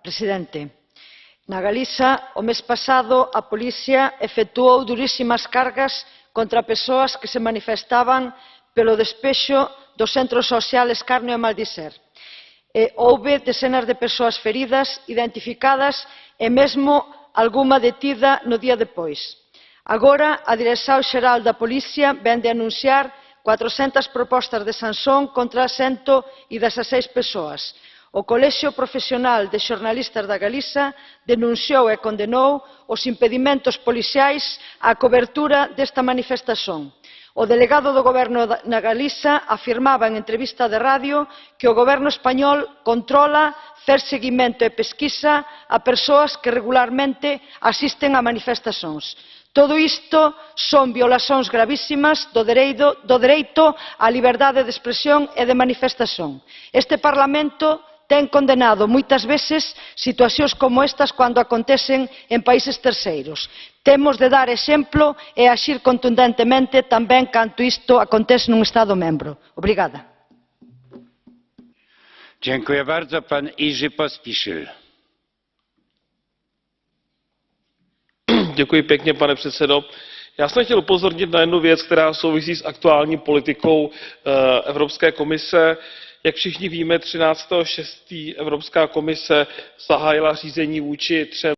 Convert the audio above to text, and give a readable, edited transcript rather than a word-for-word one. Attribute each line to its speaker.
Speaker 1: presidente. Na Galiza, o mes pasado, a Policía efectuou durísimas cargas contra persoas que se manifestaban pelo despexo dos centros sociales Carnio e Maldiser. Houve decenas de persoas feridas, identificadas e mesmo algunha detida no día depois. Agora, a Dirección Xeral da Policía vén de anunciar 400 propostas de sanción contra 116 persoas. O Colexio Profesional de Xornalistas da Galiza denunciou e condenou os impedimentos policiais á cobertura desta manifestación. O delegado do Goberno na Galiza afirmaba en entrevista de radio que o Goberno español controla, fer seguimento e pesquisa a persoas que regularmente asisten a manifestacións. Todo isto son violacións gravísimas do dereito á liberdade de expresión e de manifestación. Este Parlamento ten condenado moitas veces situacións como estas cando acontecen en países terceiros. Temos de dar exemplo e axir contundentemente tamén cando isto acontece nun Estado membro. Obrigada.
Speaker 2: Dziękuję bardzo. Pan Jerzy Pospíšil.
Speaker 3: Děkuji pěkně, pane předsedo. Já jsem chtěl upozornit na jednu věc, která souvisí s aktuální politikou Evropské komise. Jak všichni víme, 13.6. Evropská komise zahájila řízení vůči 3